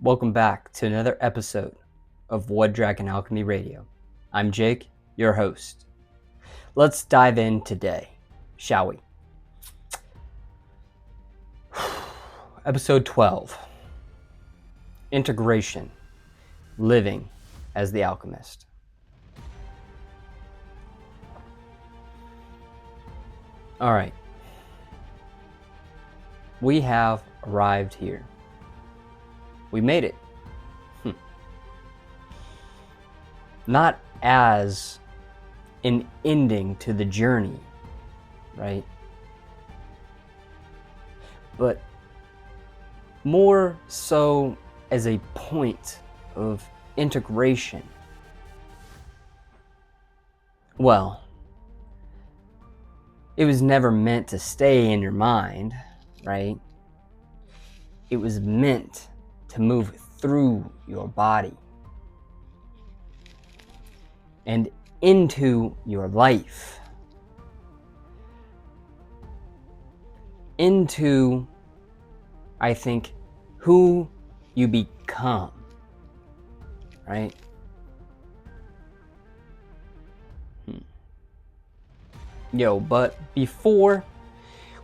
Welcome back to another episode of Blood Dragon Alchemy Radio. I'm Jake, your host. Let's dive in today, shall we? Episode 12, Integration, Living as the Alchemist. All right, we have arrived here. We made it. Not as an ending to the journey, right? But more so as a point of integration. Well, it was never meant to stay in your mind, right? It was meant to move through your body and into your life, into, I think, who you become, right? But before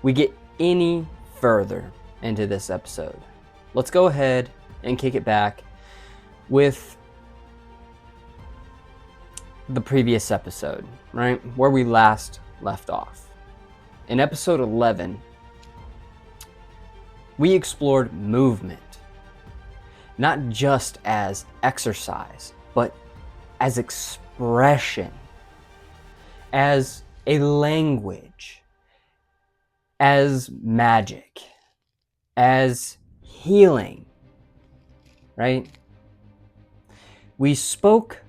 we get any further into this episode, let's go ahead and kick it back with the previous episode, right? Where we last left off. In episode 11, we explored movement, not just as exercise, but as expression, as a language, as magic, as healing, right? We spoke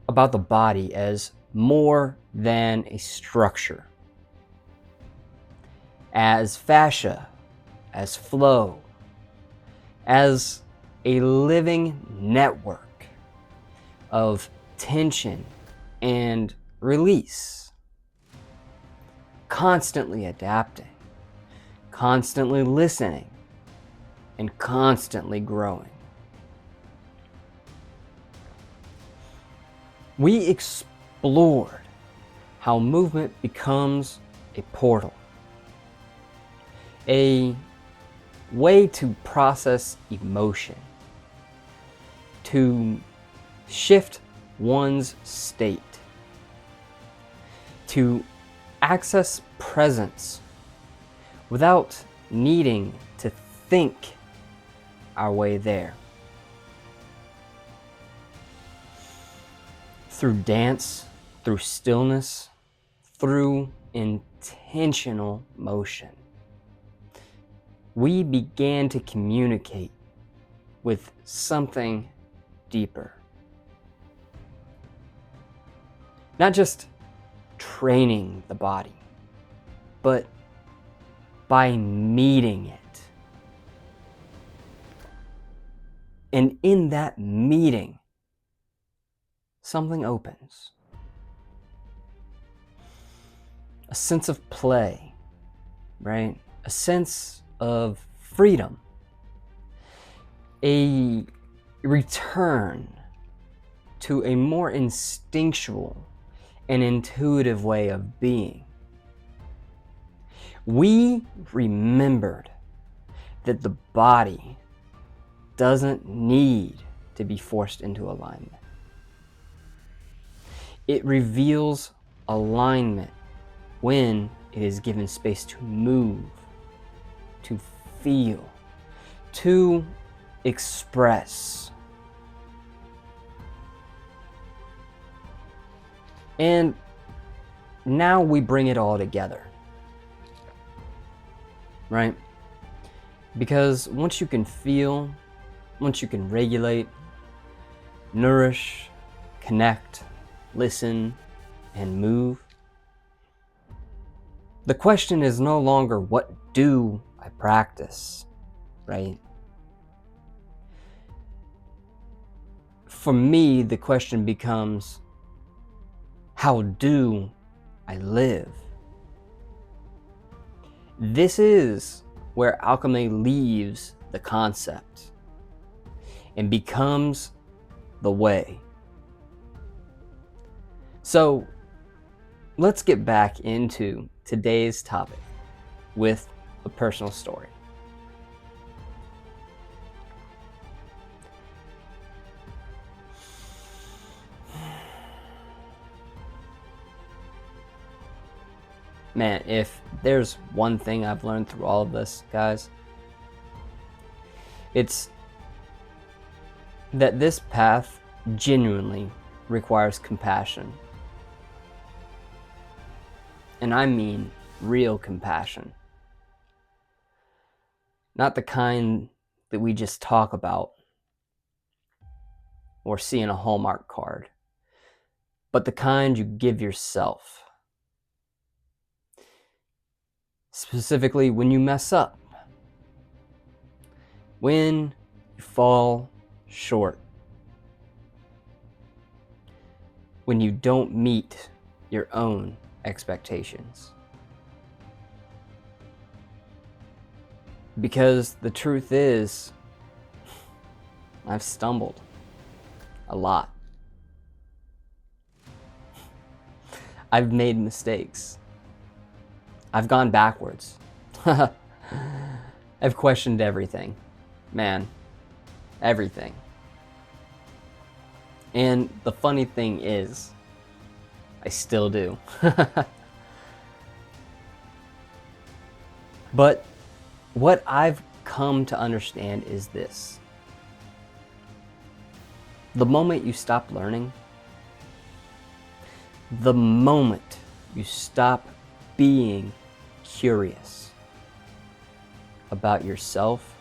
about the body as more than a structure, as fascia, as flow, as a living network of tension and release, constantly adapting, constantly listening, and constantly growing. We explored how movement becomes a portal, a way to process emotion, to shift one's state, to access presence without needing to think our way there. Through dance, through stillness, through intentional motion, we began to communicate with something deeper. Not just training the body, but by meeting it. And in that meeting, something opens. A sense of play, right? A sense of freedom. A return to a more instinctual and intuitive way of being. We remembered that the body doesn't need to be forced into alignment. It reveals alignment when it is given space to move, to feel, to express. And now we bring it all together, right? Because once you can feel, once you can regulate, nourish, connect, listen, and move, the question is no longer, what do I practice, right? For me, the question becomes, how do I live? This is where alchemy leaves the concept and becomes the way. So let's get back into today's topic with a personal story. Man, if there's one thing I've learned through all of this, guys, it's that this path genuinely requires compassion. And I mean real compassion. Not the kind that we just talk about or see in a Hallmark card, but the kind you give yourself. Specifically, when you mess up, when you fall short, when you don't meet your own expectations. Because the truth is, I've stumbled a lot. I've made mistakes. I've gone backwards. I've questioned everything. Man, everything. And the funny thing is, I still do. But what I've come to understand is this. The moment you stop learning, the moment you stop being curious about yourself,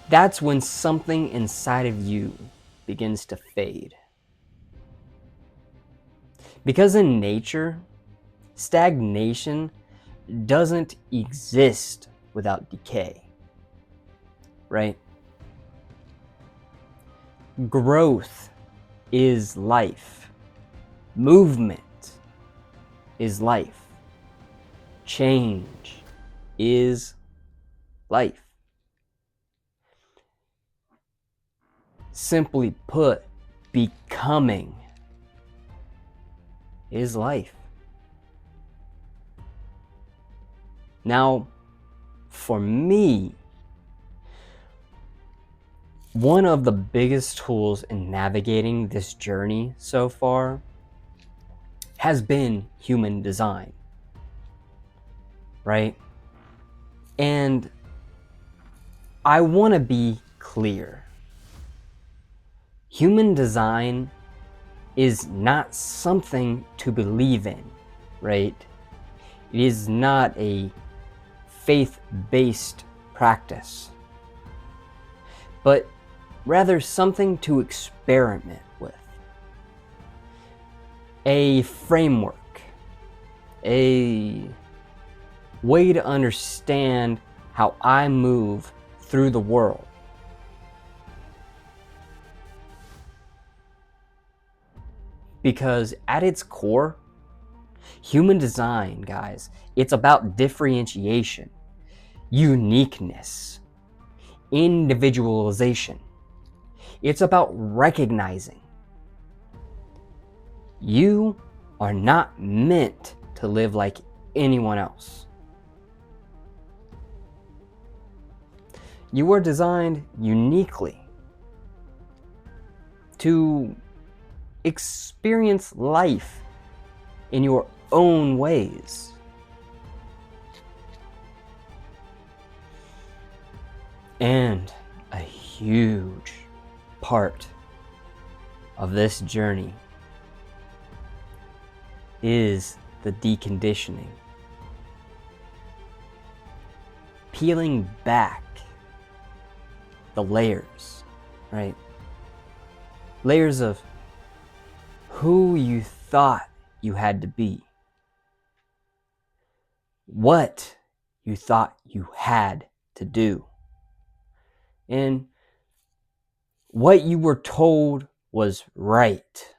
that's when something inside of you begins to fade. Because in nature, stagnation doesn't exist without decay, right? Growth is life. Movement is life. Change is life. Simply put, becoming is life. Now, for me, one of the biggest tools in navigating this journey so far has been human design, right? And I want to be clear. Human design is not something to believe in, right? It is not a faith-based practice, but rather something to experiment with. A framework, a way to understand how I move through the world. Because at its core, human design, guys, it's about differentiation, uniqueness, individualization. It's about recognizing you are not meant to live like anyone else. You are designed uniquely to experience life in your own ways. And a huge part of this journey is the deconditioning. Peeling back the layers, right? Layers of who you thought you had to be, what you thought you had to do, and what you were told was right.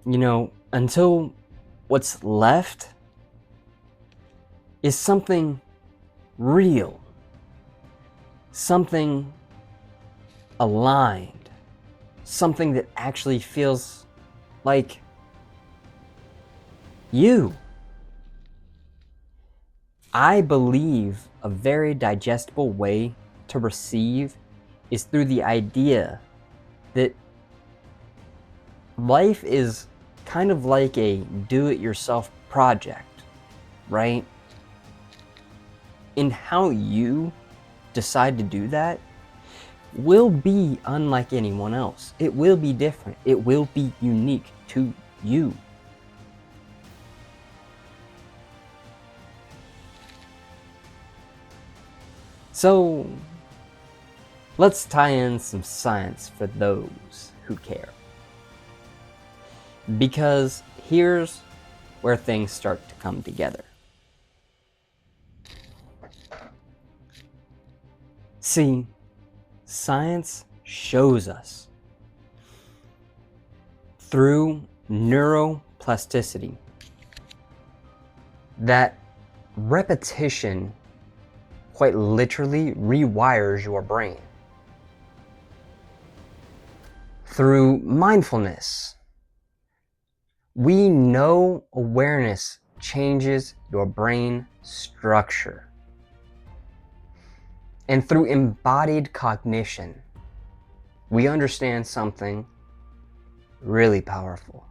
You know, until what's left is something real, something aligned, something that actually feels like you. I believe a very digestible way to receive is through the idea that life is kind of like a do-it-yourself project, right? And how you decide to do that will be unlike anyone else. It will be different. It will be unique to you. So let's tie in some science for those who care. Because here's where things start to come together. See, science shows us through neuroplasticity that repetition quite literally rewires your brain. Through mindfulness, we know awareness changes your brain structure. And through embodied cognition, we understand something really powerful.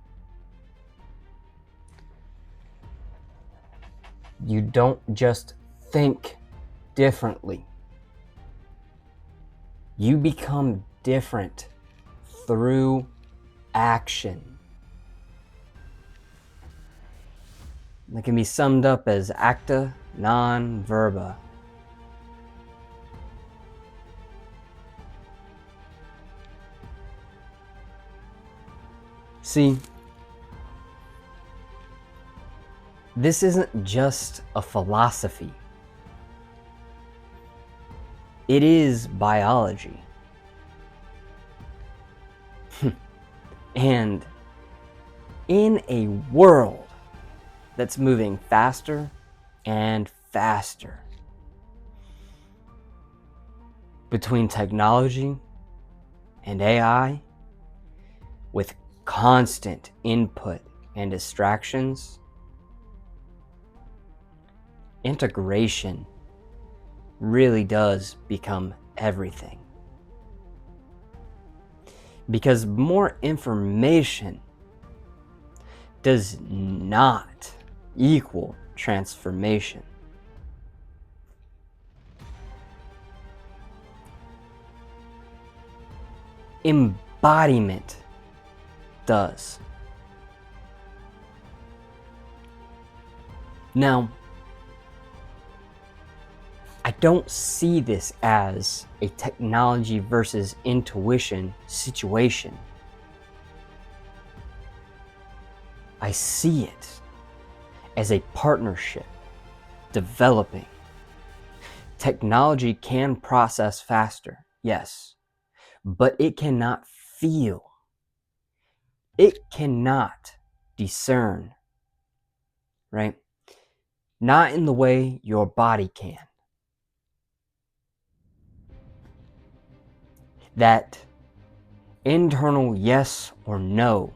You don't just think differently. You become different through action. That can be summed up as acta non verba. See, this isn't just a philosophy. It is biology. And in a world that's moving faster and faster, between technology and AI, with constant input and distractions, integration really does become everything. Because more information does not equal transformation. Embodiment does. Now, I don't see this as a technology versus intuition situation. I see it as a partnership developing. Technology can process faster, yes, but it cannot feel. It cannot discern, right? Not in the way your body can. That internal yes or no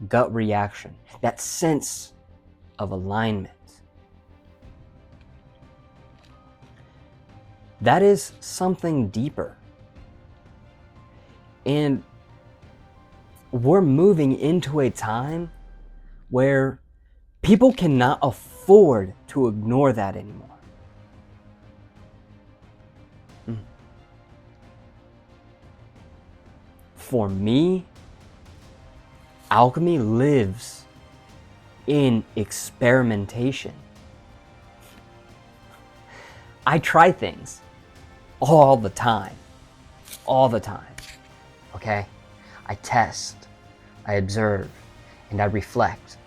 gut reaction, that sense of alignment, that is something deeper. And we're moving into a time where people cannot afford to ignore that anymore. For me, alchemy lives in experimentation. I try things all the time, okay? I test, I observe, and I reflect.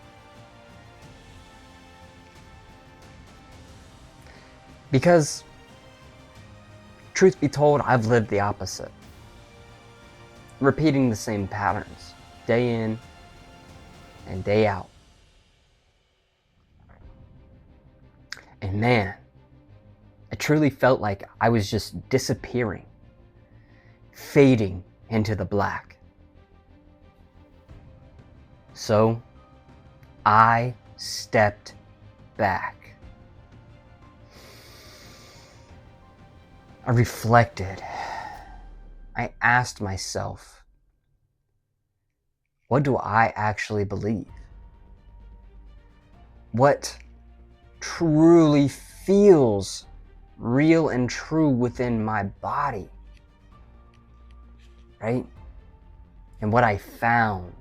Because, truth be told, I've lived the opposite. Repeating the same patterns, day in and day out. And man, it truly felt like I was just disappearing, fading into the black. So I stepped back. I reflected. I asked myself, what do I actually believe? What truly feels real and true within my body, right? And what I found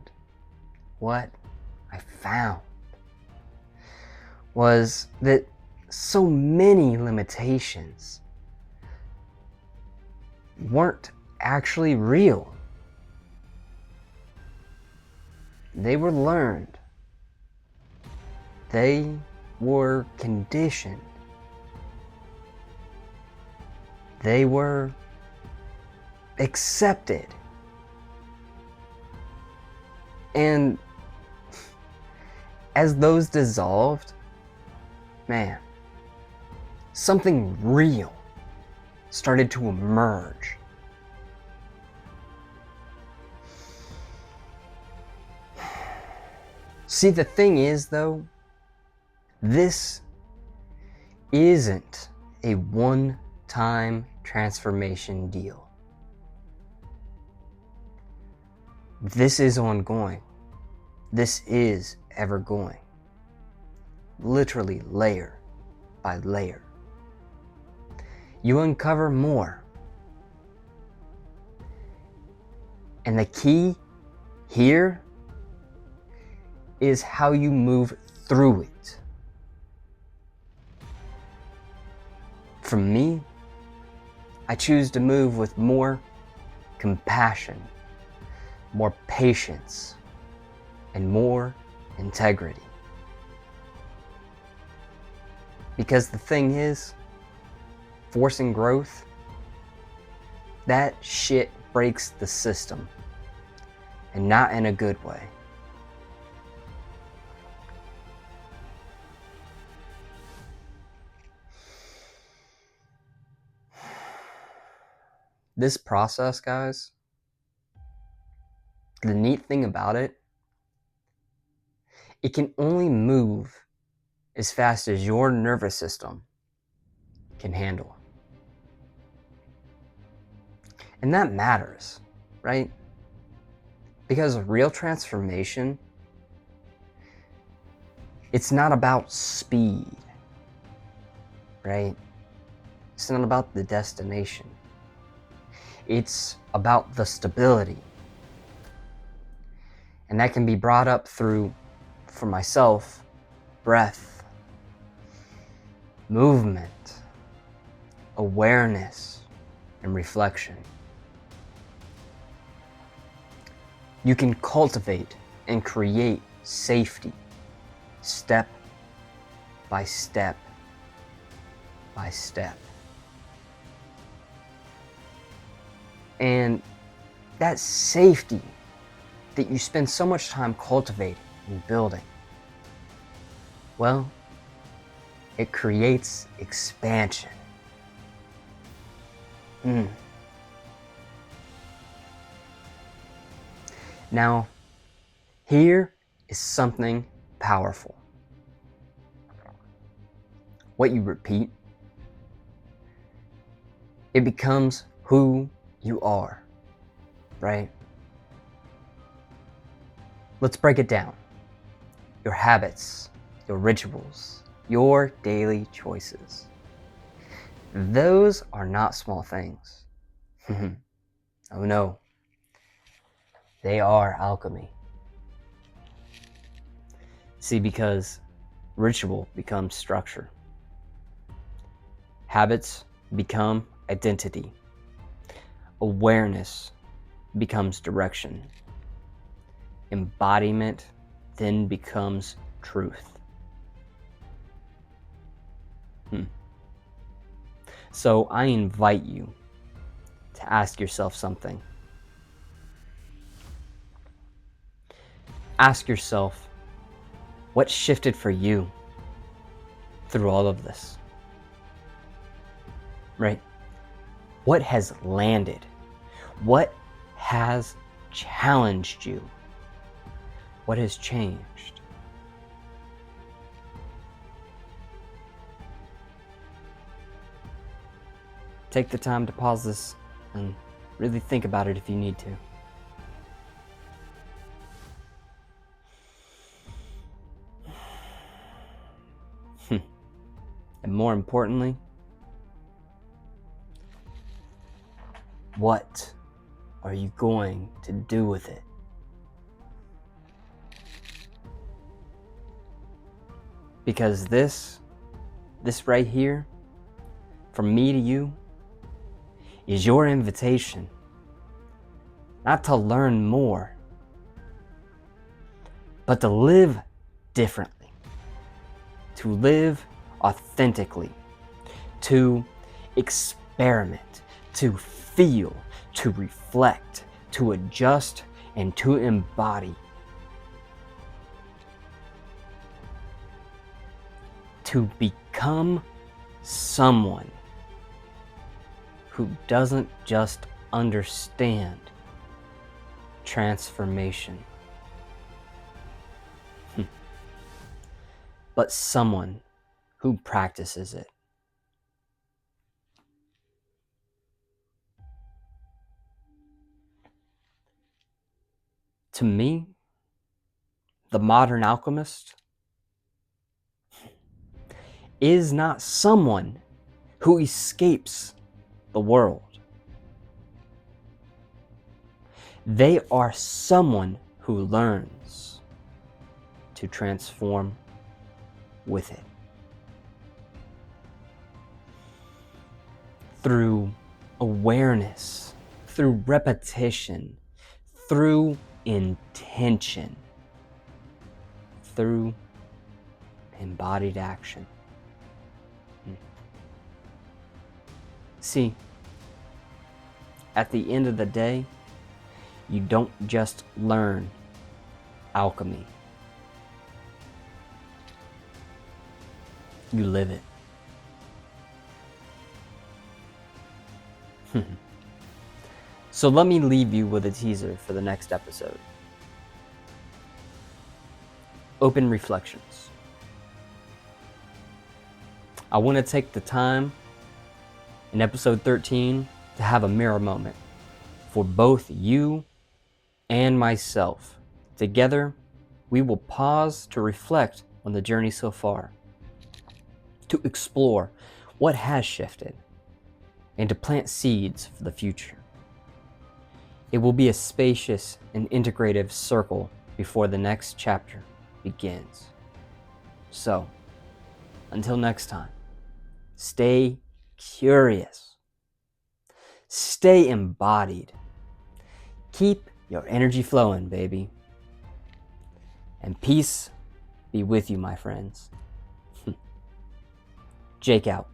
was that so many limitations weren't actually real. They were learned. They were conditioned. They were accepted. And as those dissolved, man, something real started to emerge. See, the thing is, though, this isn't a one-time transformation deal. This is ongoing. This is ever going. Literally layer by layer. You uncover more. And the key here is how you move through it. For me, I choose to move with more compassion, more patience, and more integrity. Because the thing is, forcing growth, that shit breaks the system, and not in a good way. This process, guys, the neat thing about it, it can only move as fast as your nervous system can handle. And that matters, right? Because real transformation, it's not about speed, right? It's not about the destination. It's about the stability. And that can be brought up through, for myself, breath, movement, awareness, and reflection. You can cultivate and create safety step by step by step. And that safety that you spend so much time cultivating and building, well, it creates expansion. Now, here is something powerful. What you repeat, it becomes who you are, right? Let's break it down. Your habits, your rituals, your daily choices. Those are not small things. Oh no. They are alchemy. See, because ritual becomes structure. Habits become identity. Awareness becomes direction. Embodiment then becomes truth. So I invite you to ask yourself something. Ask yourself, what shifted for you through all of this? right? What has landed? What has challenged you? What has changed? Take the time to pause this and really think about it if you need to. And more importantly, what are you going to do with it? Because this right here, from me to you, is your invitation, not to learn more, but to live differently, to live authentically, to experiment, to feel, to reflect, to adjust, and to embody. To become someone who doesn't just understand transformation, but someone who practices it. To me, the modern alchemist is not someone who escapes the world. They are someone who learns to transform with it. Through awareness, through repetition, through intention, through embodied action. See, at the end of the day, you don't just learn alchemy. You live it. So let me leave you with a teaser for the next episode. Open reflections. I want to take the time in episode 13 to have a mirror moment for both you and myself. Together, we will pause to reflect on the journey so far, to explore what has shifted, and to plant seeds for the future. It will be a spacious and integrative circle before the next chapter begins. So, until next time, stay curious, stay embodied, keep your energy flowing, baby. And peace be with you, my friends. Jake out.